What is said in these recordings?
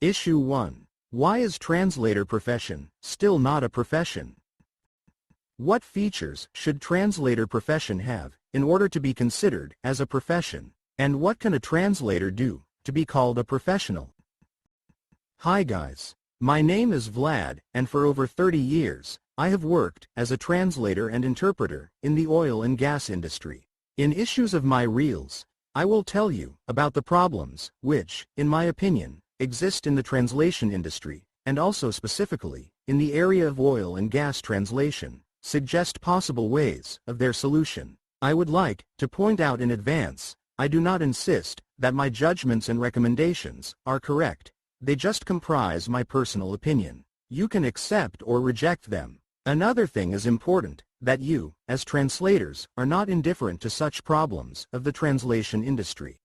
Issue 1. Why is translator profession still not a profession? What features should translator profession have in order to be considered as a profession? And what can a translator do to be called a professional? Hi guys. My name is Vlad, and for over 30 years, I have worked as a translator and interpreter in the oil and gas industry. In issues of my reels, I will tell you about the problems which, in my opinion, exist in the translation industry, and also specifically in the area of oil and gas translation, suggest possible ways of their solution. I would like to point out in advance, I do not insist that my judgments and recommendations are correct. They just comprise my personal opinion. You can accept or reject them. Another thing is important, that you, as translators, are not indifferent to such problems of the translation industry.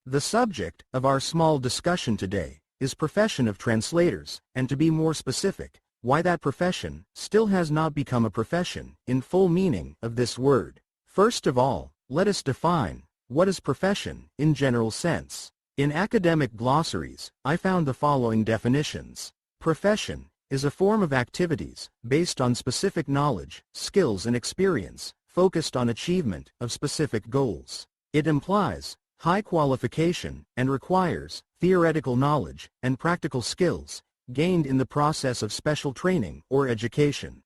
The subject of our small discussion today is profession of translators, and to be more specific, why that profession still has not become a profession in full meaning of this word. First of all, let us define what is profession in general sense. In academic glossaries, I found the following definitions. Profession is a form of activities based on specific knowledge, skills and experience, focused on achievement of specific goals. It implies high qualification and requires theoretical knowledge and practical skills gained in the process of special training or education.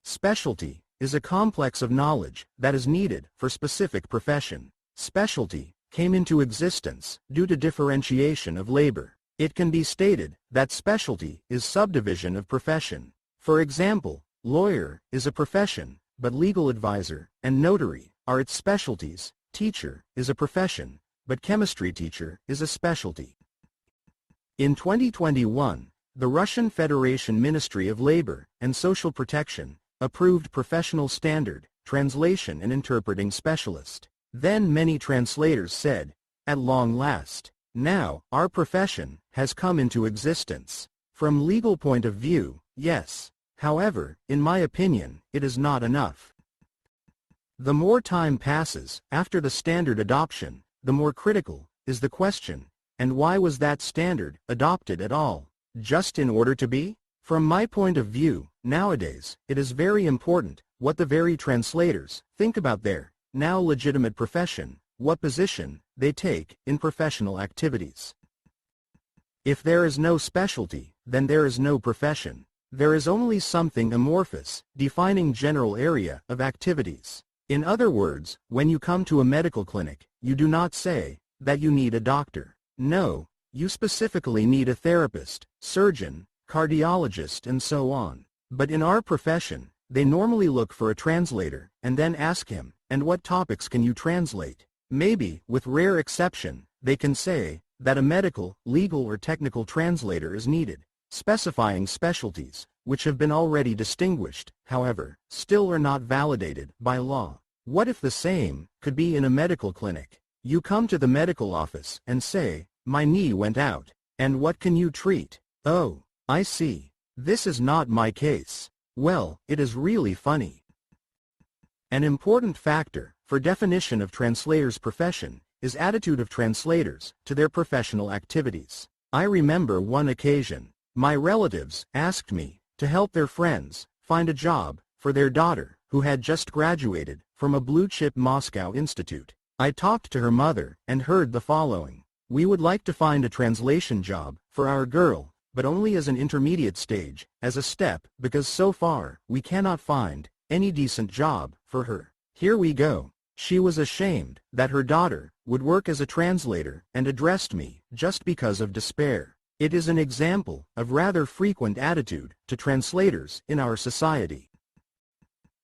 Specialty is a complex of knowledge that is needed for specific profession. Specialty came into existence due to differentiation of labor. It can be stated that specialty is subdivision of profession. For example, lawyer is a profession, but legal advisor and notary are its specialties. Teacher is a profession, but chemistry teacher is a specialty. In 2021, the Russian Federation Ministry of Labor and Social Protection approved professional standard, translation and interpreting specialist. Then many translators said, at long last, now our profession has come into existence. From legal point of view, yes. However, in my opinion, it is not enough. The more time passes after the standard adoption, the more critical is the question, and why was that standard adopted at all? Just in order to be? From my point of view, nowadays, it is very important what the very translators think about their now legitimate profession, what position they take in professional activities. If there is no specialty, then there is no profession. There is only something amorphous, defining general area of activities. In other words, when you come to a medical clinic, you do not say that you need a doctor. No, you specifically need a therapist, surgeon, cardiologist and so on. But in our profession, they normally look for a translator, and then ask him, and what topics can you translate? Maybe, with rare exception, they can say that a medical, legal or technical translator is needed, specifying specialties, which have been already distinguished, however, still are not validated by law. What if the same could be in a medical clinic? You come to the medical office and say, my knee went out, and what can you treat? Oh, I see. This is not my case. Well, it is really funny. An important factor for definition of translators' profession is attitude of translators to their professional activities. I remember one occasion, my relatives asked me to help their friends find a job for their daughter who had just graduated from a blue-chip Moscow institute. I talked to her mother and heard the following. We would like to find a translation job for our girl, but only as an intermediate stage, as a step, because so far we cannot find any decent job for her. Here we go. She was ashamed that her daughter would work as a translator and addressed me just because of despair. It is an example of rather frequent attitude to translators in our society.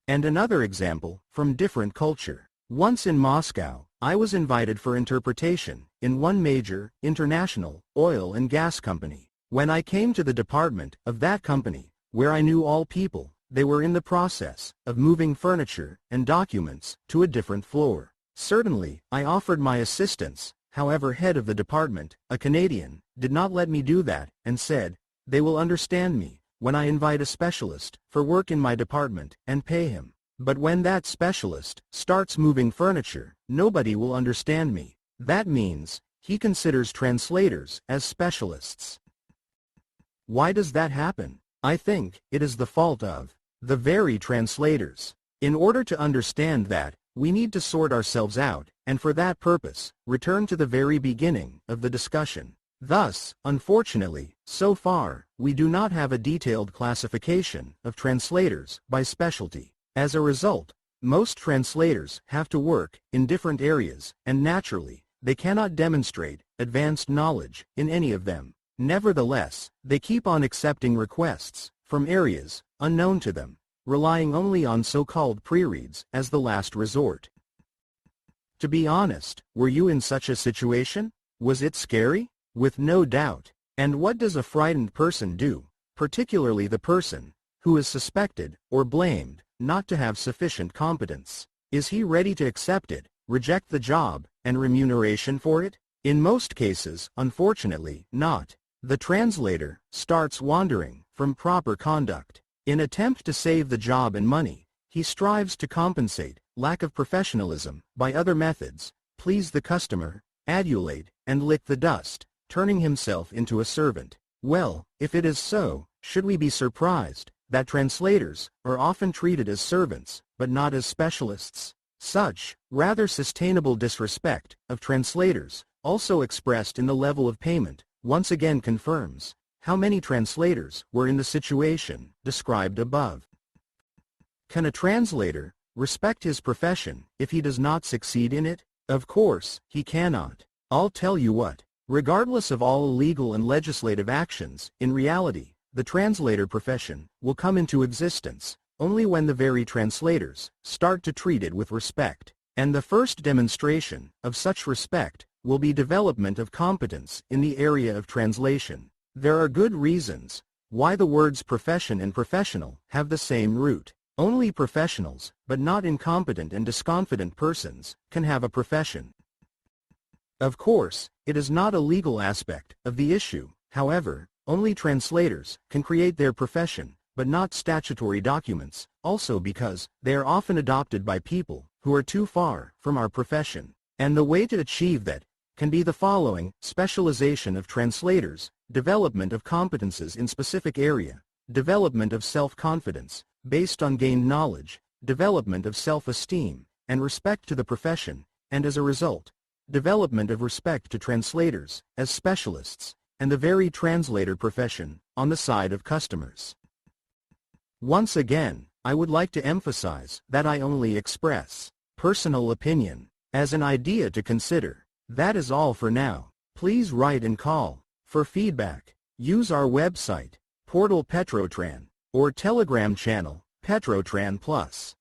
And another example from different culture. Once in Moscow, I was invited for interpretation in one major, international, oil and gas company. When I came to the department of that company, where I knew all people, they were in the process of moving furniture and documents to a different floor. Certainly, I offered my assistance, however head of the department, a Canadian, did not let me do that, and said, they will understand me when I invite a specialist for work in my department and pay him. But when that specialist starts moving furniture, nobody will understand me. That means he considers translators as specialists. Why does that happen? I think it is the fault of the very translators. In order to understand that, we need to sort ourselves out, and for that purpose, return to the very beginning of the discussion. Thus, unfortunately, so far, we do not have a detailed classification of translators by specialty. As a result, most translators have to work in different areas, and naturally, they cannot demonstrate advanced knowledge in any of them. Nevertheless, they keep on accepting requests from areas unknown to them, relying only on so-called pre-reads as the last resort. To be honest, were you in such a situation? Was it scary? With no doubt. And what does a frightened person do, particularly the person who is suspected or blamed not to have sufficient competence? Is he ready to accept it, reject the job, and remuneration for it? In most cases, unfortunately, not. The translator starts wandering from proper conduct. In attempt to save the job and money, he strives to compensate lack of professionalism by other methods, please the customer, adulate, and lick the dust, turning himself into a servant. Well, if it is so, should we be surprised that translators are often treated as servants, but not as specialists? Such, rather sustainable disrespect of translators, also expressed in the level of payment, once again confirms how many translators were in the situation described above. Can a translator respect his profession if he does not succeed in it? Of course, he cannot. I'll tell you what. Regardless of all illegal and legislative actions, in reality, the translator profession will come into existence only when the very translators start to treat it with respect. And the first demonstration of such respect will be development of competence in the area of translation. There are good reasons why the words profession and professional have the same root. Only professionals, but not incompetent and disconfident persons, can have a profession. Of course, it is not a legal aspect of the issue. However, only translators can create their profession, but not statutory documents, also because they are often adopted by people who are too far from our profession. And the way to achieve that can be the following: specialization of translators, development of competences in specific area, development of self-confidence based on gained knowledge, development of self-esteem and respect to the profession, and as a result, development of respect to translators as specialists, and the very translator profession on the side of customers. Once again, I would like to emphasize that I only express personal opinion as an idea to consider. That is all for now. Please write and call for feedback. Use our website, portal Petrotran, or Telegram channel, Petrotran Plus.